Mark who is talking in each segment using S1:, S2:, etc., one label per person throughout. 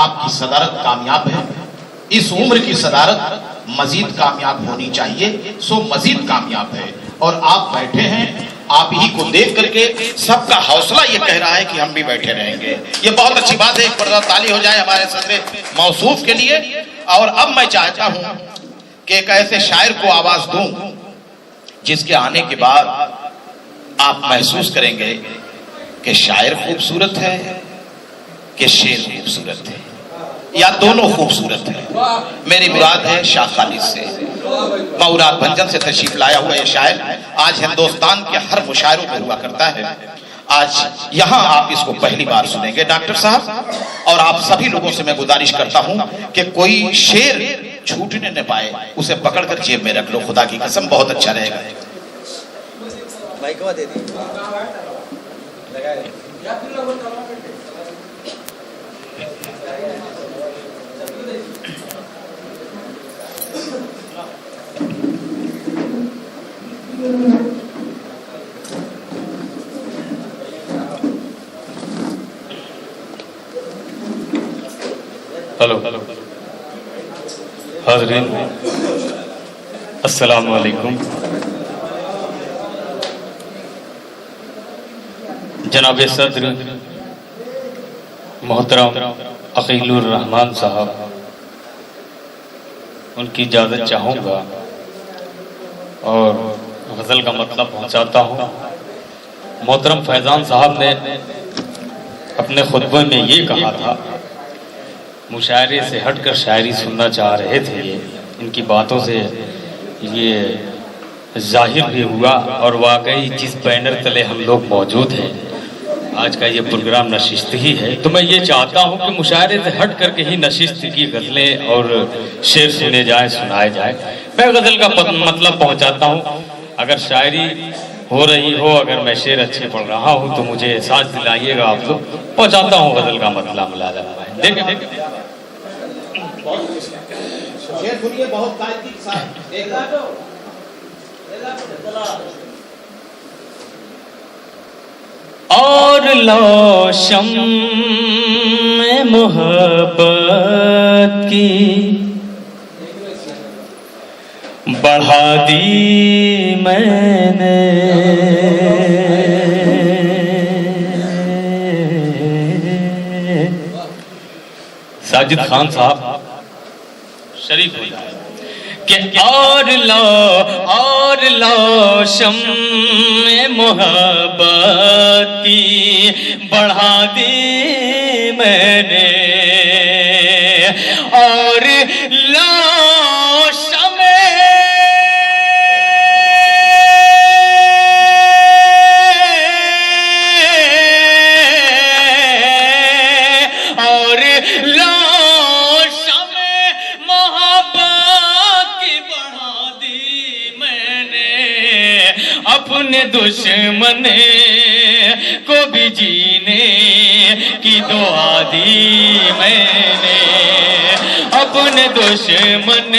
S1: आपकी सदारत कामयाब है। इस उम्र की सदारत मजीद कामयाब होनी चाहिए, सो मजीद कामयाब है। और आप बैठे हैं, आप ही को देख करके सबका हौसला ये कह रहा है कि हम भी बैठे रहेंगे। ये बहुत अच्छी बात है। एक बड़ा ताली हो जाए हमारे सदर मौसूफ के लिए। और अब मैं चाहता हूं कि एक ऐसे शायर को आवाज दूं जिसके आने के बाद आप महसूस करेंगे कि शायर खूबसूरत है कि शेर खूबसूरत है, या दोनों खूबसूरत है। मेरी मुराद है शाह खालिद से। मऊराद भंजन से तशरीफ लाया हुआ ये शायर आज हिंदुस्तान के हर मुशायरों में हुआ करता है। आज यहाँ आप इसको पहली बार सुनेंगे डॉक्टर साहब। और आप सभी लोगों से मैं गुजारिश करता हूँ कि कोई शेर छूटने न पाए, उसे पकड़कर जेब में रख लो, खुदा की कसम बहुत अच्छा रहेगा।
S2: हेलो हाज़रीन, अस्सलामु अलैकुम। जनाब सदर मोहतरम अकीलुर रहमान साहब, उनकी इजाज़त चाहूँगा और गज़ल का मतलब पहुँचाता हूँ। मोहतरम फैज़ान साहब ने अपने खुतबे में ये कहा था, मुशायरे से हटकर शायरी सुनना चाह रहे थे। ये इनकी बातों से ये जाहिर भी हुआ और वाकई जिस बैनर तले हम लोग मौजूद हैं, आज का ये प्रोग्राम नशिस्त ही है। तो मैं ये चाहता हूँ कि मुशायरे से हट करके ही नशिस्त की गज़लें और शेर सुने जाए, सुनाए जाए। मैं गज़ल का मतलब पहुँचाता हूँ। अगर शायरी हो रही हो, अगर मैं शेर अच्छे पढ़ रहा हूँ तो मुझे एहसास दिलाइएगा, आप लोग पहुँचाता हूँ गज़ल का मतलब मुलाज़ा। देखिए और लो शम्म मोहब्बत की बढ़ा दी मैंने, साजिद खान साहब शरीफ हो जाए कि और लो शम्म मोहब्बत की बढ़ा दी मैंने, और लो अपने दुश्मन को भी जीने की दुआ दी मैंने, अपने दुश्मन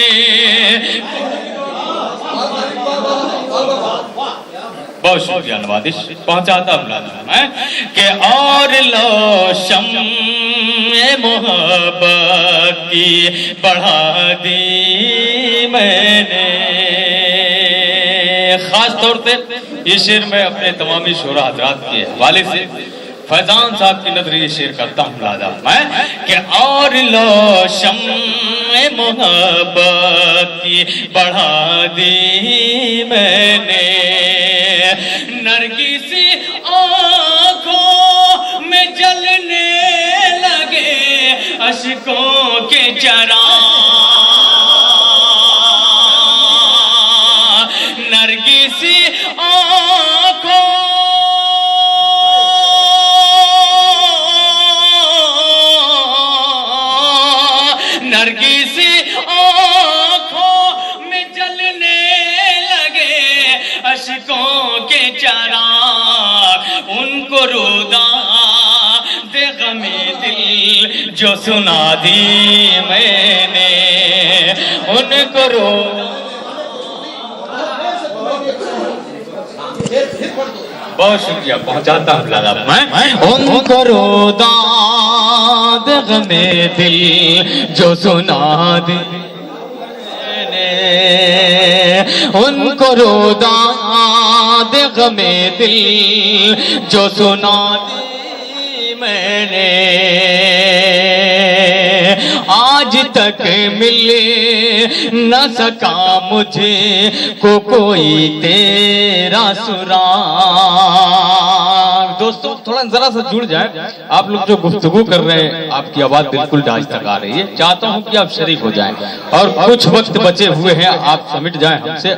S2: बहुत शुक्रिया नवादिश पहुंचाता मैं कि और लो शम्म मोहब्बत की बढ़ा दी मैंने। खास तौर पे ये शेर मैं अपने तमामी शोरा हजरात के हवाले से फैजान साहब की नजर ये शेर करता हूँ लादा मैं कि और लो शम्म मोहब्बत की बढ़ा दी मैंने, नरगिसी आँखों में जलने लगे अश्कों के चराग, नरगिसी आँखों नरगिसी आँखों में जलने लगे अश्कों के चराग, उनको रुदा दे गमे दिल जो सुना दी मैंने, उनको रो बहुत शुक्रिया, पहुंचाता हूँ लाला मैं उनको रोदाद गमे दिल जो सुना दे, उनको रोदाद गमे दिल जो सुना दी मैंने, आज तक मिले न सका मुझे को कोई तेरा सुराग। दोस्तों थोड़ा जरा सा जुड़ जाए, आप लोग जो गुफ्तगू कर रहे हैं आपकी आवाज बिल्कुल डांच तक आ रही है, चाहता हूं कि आप शरीक हो जाएं और कुछ वक्त बचे हुए हैं आप समिट जाएं हमसे।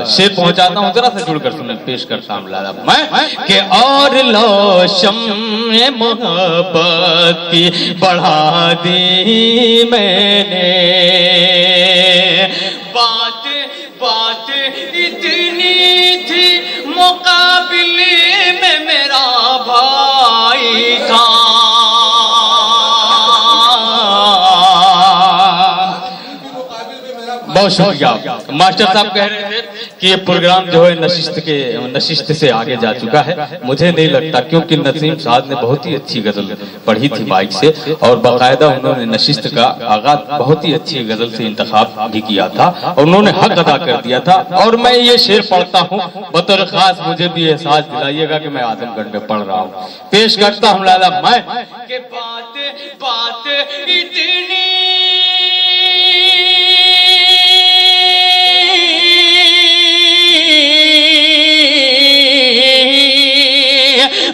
S2: शेर पहुंचाता हूं, जरा सा जुड़कर सुने, पेश करता हूं लाला मैं कि और लो शम्मे मोहब्बत की बढ़ा दी मैंने, बात बात इतनी थी मुकाबले में मेरा भाई था, बहुत शुक्रिया। मास्टर साहब कह रहे थे कि ये प्रोग्राम जो है नशिस्त से आगे जा चुका है, मुझे नहीं लगता, क्योंकि नसीम साहब ने बहुत ही अच्छी गजल पढ़ी थी माइक से और बाकायदा उन्होंने नशिस्त का आगाज बहुत ही अच्छी गजल से इंतखाब भी किया था और उन्होंने हक अदा कर दिया था। और मैं ये शेर पढ़ता हूँ बतौर खास, मुझे भी एहसास दिलाइएगा कि मैं आजमगढ़ में पढ़ रहा हूँ। पेश करता हूँ लाला मैं कि बात बात इतनी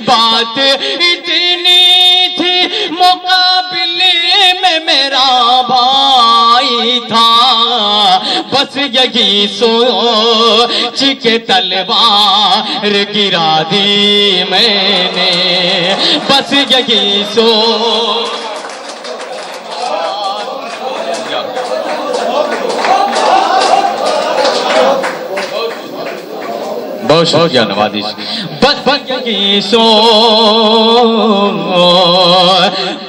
S2: बात इतनी थी मुकाबले में मेरा भाई था, बस यही सोच के तलवार गिरा दी मैंने, बस यही सोच। बहुत शुक्रिया नवाजिश। बस यही सो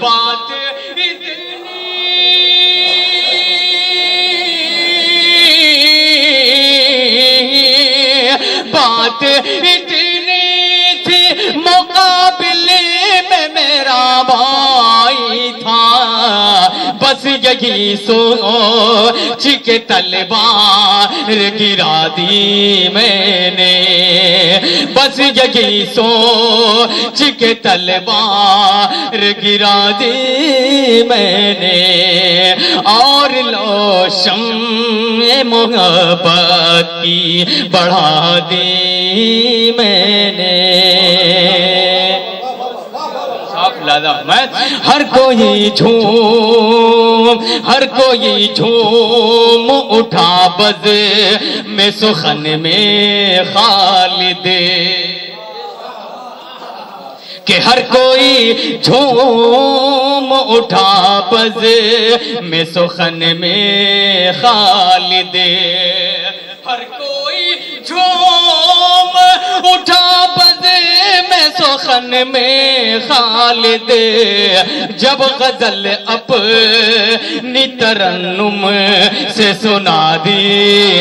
S2: बात इतनी बात इतनी थी मुकाबले में मेरा भाई था, बस यही सोच के तलवार गिरा दी मैंने, बस यही सोच के तलवार गिरा दी मैंने, और लो शम्मे मोहब्बत की बढ़ा दी मैंने। लाला मैं हर कोई झूम उठा बज में सुखन में खालिद, कि हर कोई झूम उठा बज में सुखन में खालिद, हर कोई झूम उठा बज में सुखन में खालिद, जब गजल अपनी तरन्नुम से सुना दी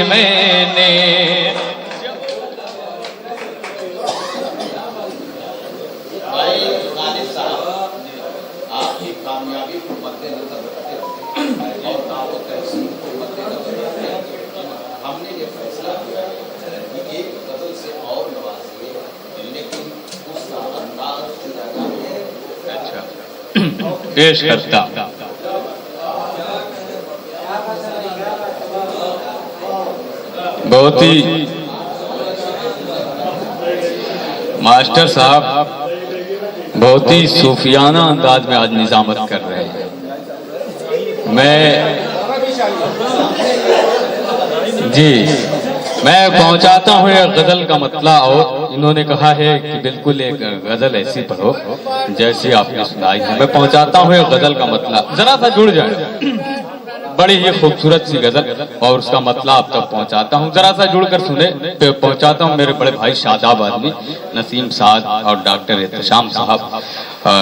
S2: मैंने, आपकी कामयाबी को मद्देनजर रखते हुए और दावत तहसीन को मद्देनजर रखते हुए हमने ये फैसला किया कि एक गजल से और नवाजिए, लेकिन उसका अंदाज जुदा ना हो। अच्छा पेश करता बहुत ही मास्टर साहब बहुत ही सूफियाना अंदाज में आज निजामत कर रहे हैं। मैं पहुंचाता हूँ एक गजल का मतला, और इन्होंने कहा है कि बिल्कुल एक गजल ऐसी पढ़ो जैसी आपने सुनाई है। मैं पहुंचाता हूँ एक गजल का मतला, जरा सा जुड़ जाए, बड़ी ही खूबसूरत सी गजल और उसका मतलब आप तक पहुंचाता हूं, जरा सा जुड़कर सुने। पहुंचाता हूं मेरे बड़े भाई शादाब आदमी नसीम साहब और डॉक्टर एहतशाम साहब,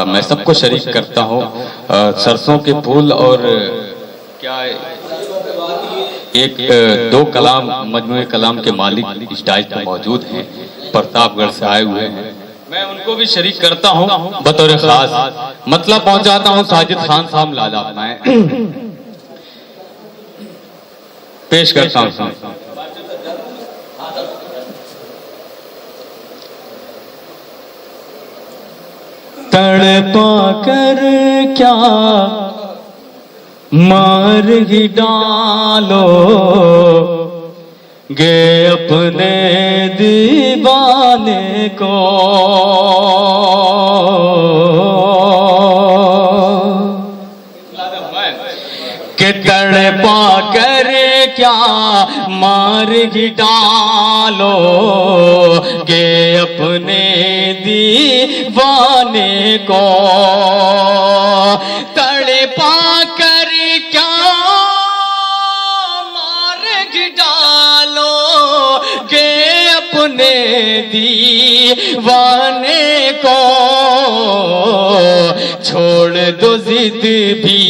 S2: मैं सबको शरीक करता हूं। सरसों के फूल और क्या एक दो कलाम मजमूए कलाम के मालिक इस डाइस में मौजूद हैं, प्रतापगढ़ से आए हुए हैं, मैं उनको भी शरीक करता हूँ बतौर खास। मतलब पहुंचाता हूँ साजिद खान साहब लाला, मैं पेश करता हूँ। तड़पा कर क्या मार ही डालो गे अपने दीवाने को, कि तड़पा कर क्या मार ही डालो गे अपने दीवाने को, तड़पा कर क्या मार ही डालो गे अपने दीवाने को, छोड़ दो जिद भी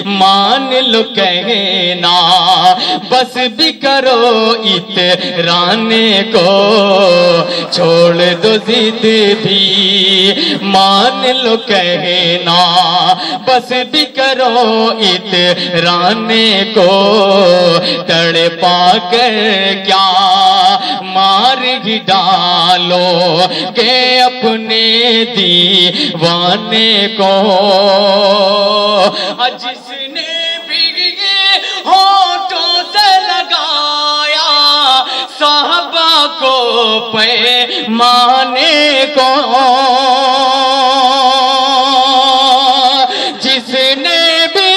S2: मान लो कहना, बस भी करो इतराने को, छोड़ दो जिद भी मान लो कहना, बस भी करो इतराने को, तड़पा कर क्या मार ही डालो के अपने दीवाने को, जिसने भी होठों से लगाया साहबा को पैमाने को, जिसने भी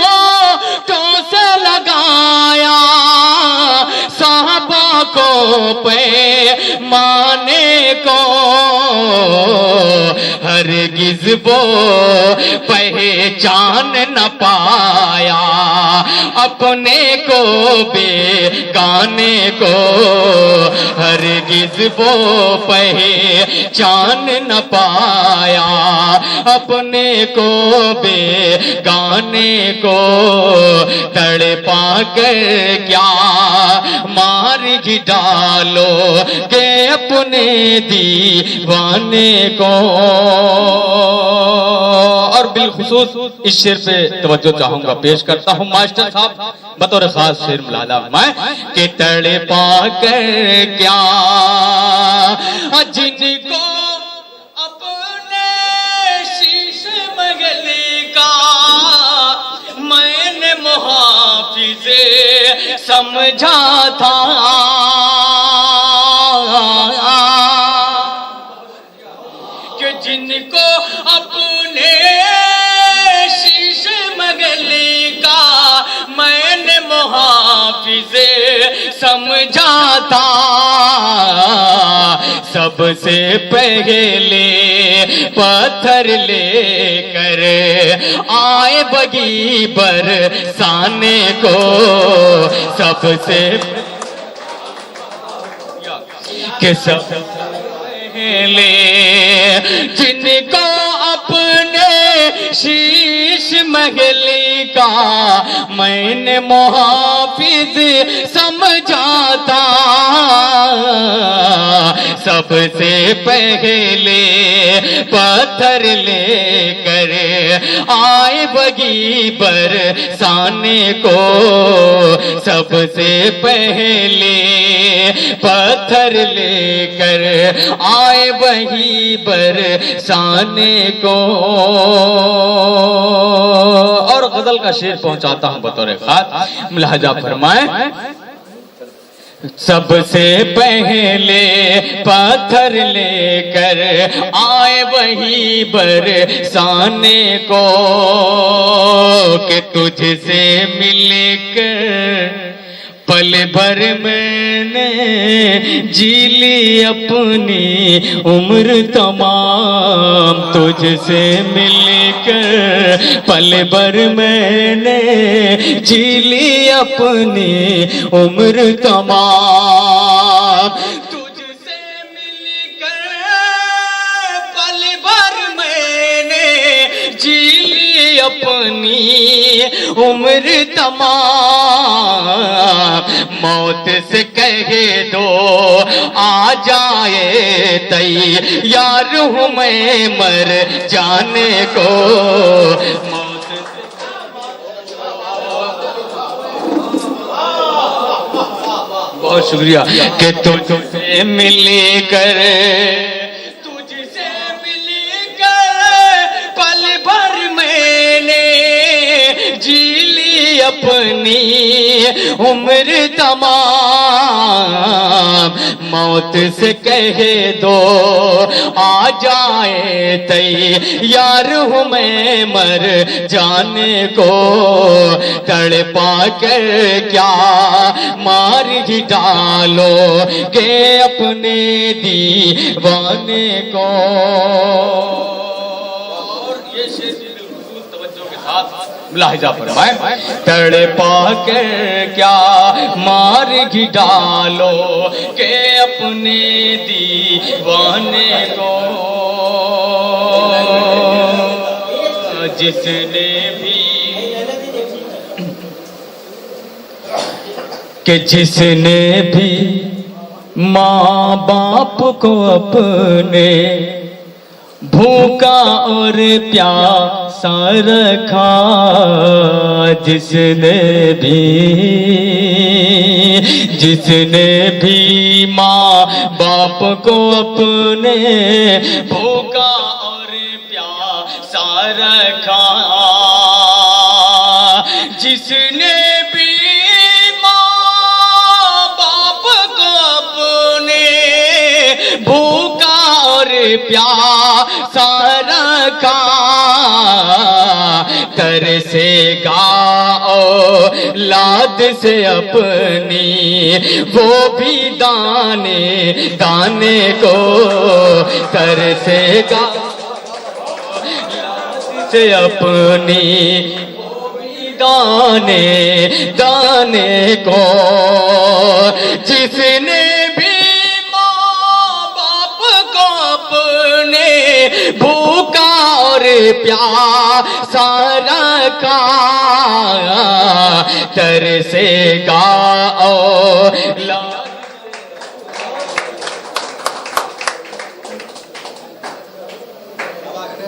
S2: होठों से लगाया साहबा को पैमाने को, हरगिज़ वो पहचान न पाया अपने को बेगाने को, हरगिज़ वो पहचान न पाया अपने को बेगाने को, तड़पा कर क्या मार ही डालो के अपने दीवाने को। और बिलखुसूस इस शेर पे तवज्जो चाहूंगा, पेश करता हूं मास्टर साहब बतौर खास शेर मलाला मैं, कि तड़पा कर क्या जिनको अपने शीश मंगली का मैंने मुहाफिज़े समझा था, कि जिनको अपने शीश मंगली का मैंने मुहाफिज़े समझा था, सबसे पहले पत्थर लेकर आए बगी बरसाने को, सबसे के सब पहले जिनको अपने शीश महली का मैंने मुहाफिज समझा था, सबसे पहले पत्थर लेकर आए बगी बरसाने को, सबसे पहले पत्थर लेकर आए वही बरसाने को। और गजल का शेर पहुंचाता हूं बतौर खास, मुलाहजा फरमाए, सबसे पहले पत्थर लेकर आए वही बरसाने को, कि तुझसे मिलकर पल भर मैंने जी ली अपनी उम्र तमाम, तुझसे मिलकर पल भर मैंने जी ली अपनी उम्र तमाम, तुझसे मिलकर पल भर मैंने जी ली अपनी उम्र तमाम मौत से कहे दो आ जाए तैयार हूँ मैं मर जाने को। बहुत शुक्रिया कि तुझसे मिलकर पल भर मैंने जी ली अपनी उम्र तमाम मौत से कहे दो आ जाए तैयार हूँ मैं मर जाने को। तड़पा कर क्या मार ही डालो के अपने दीवाने को। ये शेर बिल्कुल तवज्जो के साथ मुलाहिजा फरमाएं। तड़पा कर क्या मार ही डालो के अपने दीवाने को। जिसने भी कि जिसने भी माँ बाप को अपने भूखा और प्यासा रखा। जिसने भी माँ बाप को अपने भूखा और प्यासा रखा। जिसने भी भूखा और प्यासा रखा। तरसेगा औलाद से अपनी वो भी दाने दाने को। तरसेगा से अपनी दाने दाने को। जिसने भूखा और प्यासा रखा। तरसेगा औलाद।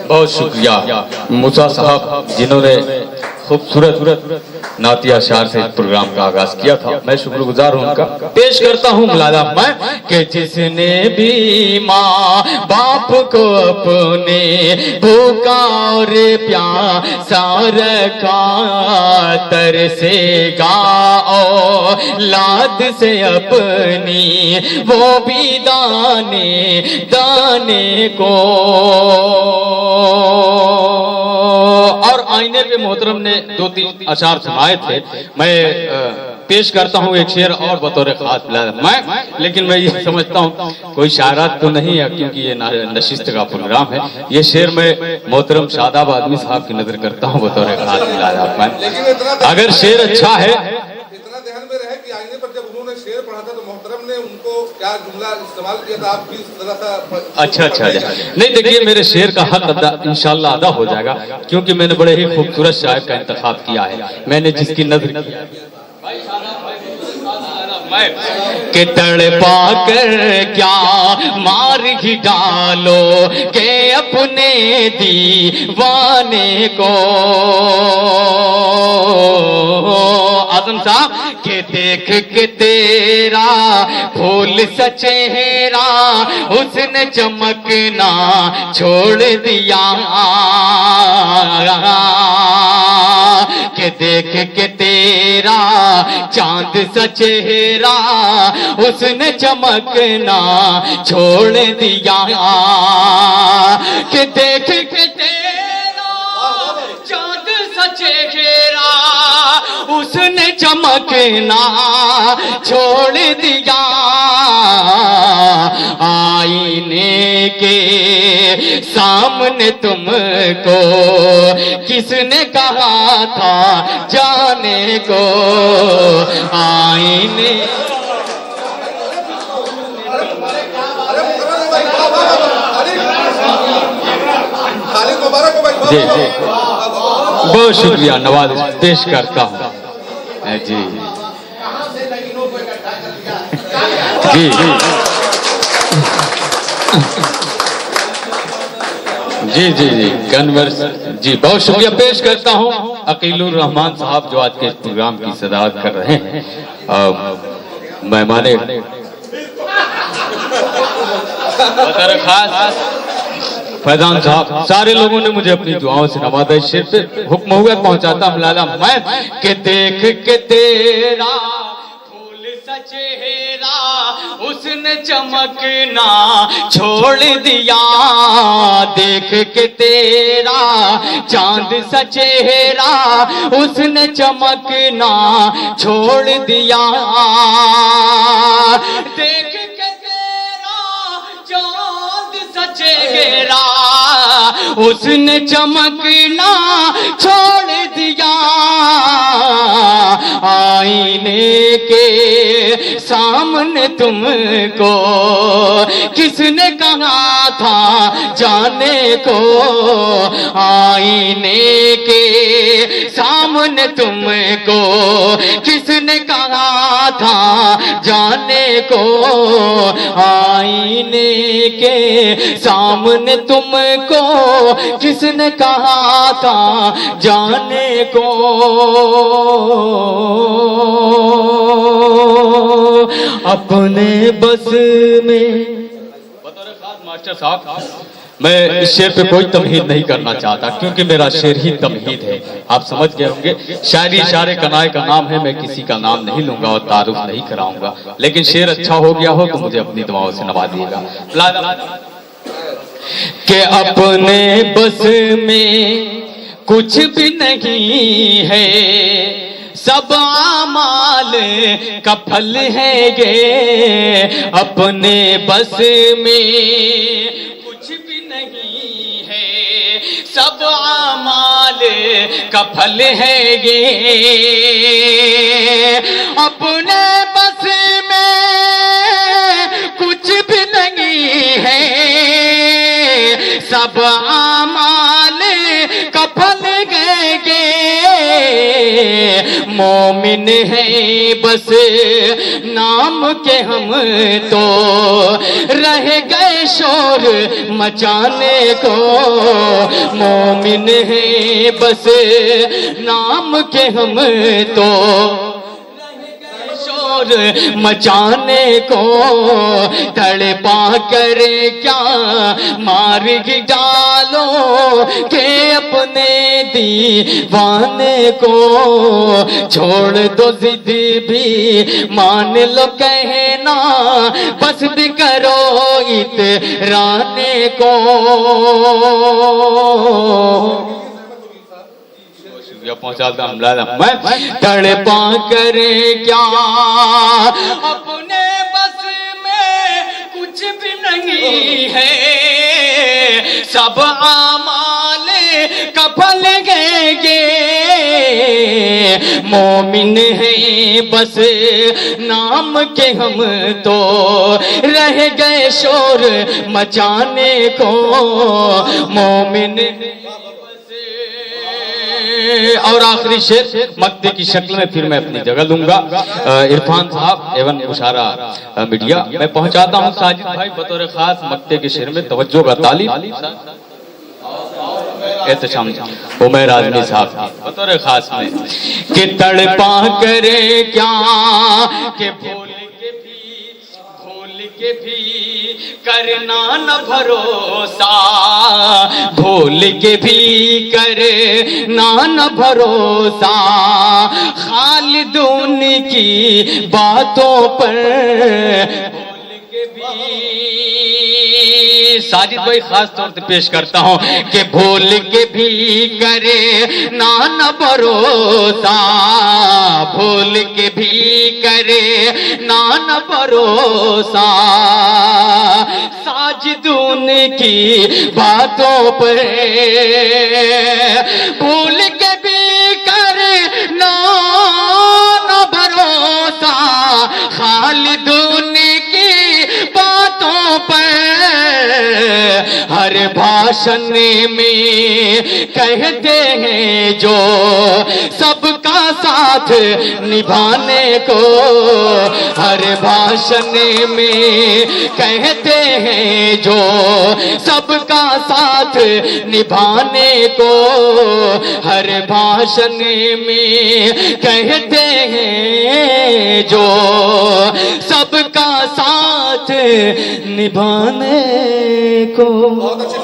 S2: बहुत शुक्रिया मूसा साहब जिन्होंने खूबसूरत नातिया शार से प्रोग्राम का आगाज किया था। मैं शुक्रगुजार हूं उनका। पेश करता हूं मुलादा मैं कि जिसने भी माँ बाप को अपने भूखा और प्यासा रखा। तरसेगा औलाद से अपनी वो भी दाने दाने को। और आईने पे मोहतरम ने 2-3 अशार सुनाए थे। मैं पेश करता हूँ एक शेर और बतौर खास मैं, लेकिन मैं ये समझता हूँ कोई शायरात तो नहीं है क्योंकि ये नशिस्त का प्रोग्राम है। ये शेर मैं मोहतरम शादाब आदमी साहब की नजर करता हूँ बतौर खास मैं। अगर शेर अच्छा है
S3: इतना ध्यान में रहे कि आईने पर जब उन्होंने शेर पढ़ा था तो मोहतरम ने उनको क्या जुमला इस्तेमाल किया था, आप भी जरा सा
S2: अच्छा नहीं देखिए मेरे शेर का हक इंशाल्लाह अदा हो जाएगा क्योंकि मैंने बड़े ही खूबसूरत शायर का इंतखाब किया है। मैंने जिसकी नजर कि तड़पा कर क्या मार ही डालो के अपने दीवाने को। आजम साहब के देख के तेरा फूल सा चेहरा उसने चमकना छोड़ दिया। के देख के तेरा चांद सा चेहरा उसने चमकना छोड़ दिया। कि देख के तेरा चांद सा चेहरा उसने चमकना छोड़ दिया। आईने के सामने तुमको किसने कहा था जाने को। आईने
S3: खालिद मुबारक हो भाई।
S2: बहुत शुक्रिया, नवाज पेश करता हूँ जी जी जी जी जी कन्वर्स जी, बहुत शुक्रिया पेश करता हूँ अकीलुर रहमान साहब जो आज के इस प्रोग्राम की सदारत कर रहे हैं। मेहमाने खास फैजान साहब, सारे लोगों ने मुझे अपनी दुआओं से नवाजा। इस शेर पे हुक्म हुआ पहुंचाता मलाला मैं के देख के तेरा फूल सा चेहरा उसने चमकना छोड़ दिया, देख के तेरा चांद सा चेहरा उसने चमकना छोड़ दिया, देख के तेरा चांद सा चेहरा उसने चमकना छोड़ दिया, आईने के सामने तुमको किसने कहा था जाने को, आईने के सामने तुमको किसने कहा था जाने को, आईने के सामने तुमको किसने कहा था जाने को, अपने बस में। बतौर खास मास्टर साहब, मैं इस शेर पे कोई तमहीद नहीं करना चाहता क्योंकि मेरा शेर ही तमहीद है, आप समझ गए होंगे। शायरी इशारे कनाए का नाम है, मैं किसी का नाम नहीं लूंगा और तारुफ नहीं कराऊंगा, लेकिन शेर अच्छा हो गया हो तो मुझे अपनी दुआओं से नवाजिएगा। कि अपने बस में कुछ भी नहीं है, सब आमाल का फल है गे, अपने बस में कुछ भी नहीं है, सब आमाल का फल है गे, अपने बस में कुछ भी नहीं है, सब आमाल का फल गए, मोमिन है बस नाम के हम तो रह गए शोर मचाने को, मोमिन है बस नाम के हम तो मचाने को, तड़पा कर क्या मार डालो के अपने दीवाने को, छोड़ दो जिद भी मान लो कहना, बस भी करो इतराने को। पहुंचाता मैं तड़पा कर क्या अपने बस में कुछ भी नहीं है, सब आमाल का फल गए, मोमिन है बस नाम के हम तो रह गए शोर मचाने को, मोमिन। और आखिरी शेर मक्ते की शक्ल में फिर मैं अपनी जगह लूंगा। इरफान साहब एवं मुशारा मीडिया मैं पहुंचाता हूं साजिद भाई बतौर खास मक्ते के शेर में तवज्जो का तालीम एहतशाम उमर आजमी साहब बतौर खास में कि तड़पा करे क्या के भूल के भी करना न भरोसा, भूल के भी करना न भरोसा, खालिदून की बातों पर भूल के भी। साजिद भाई खास तौर से पेश करता हूं कि भूल के भी करे ना भरोसा, भूल के भी करे ना भरोसा, साजिदून की बातों पर भूल के भी करे ना भरोसा, खालिदून की बातों पर हर भाषा
S4: भाषण में कहते हैं जो सबका साथ निभाने को, हर भाषण में कहते हैं जो सबका साथ निभाने को, हर भाषण में कहते हैं जो सबका साथ निभाने को।
S3: बहुत अच्छी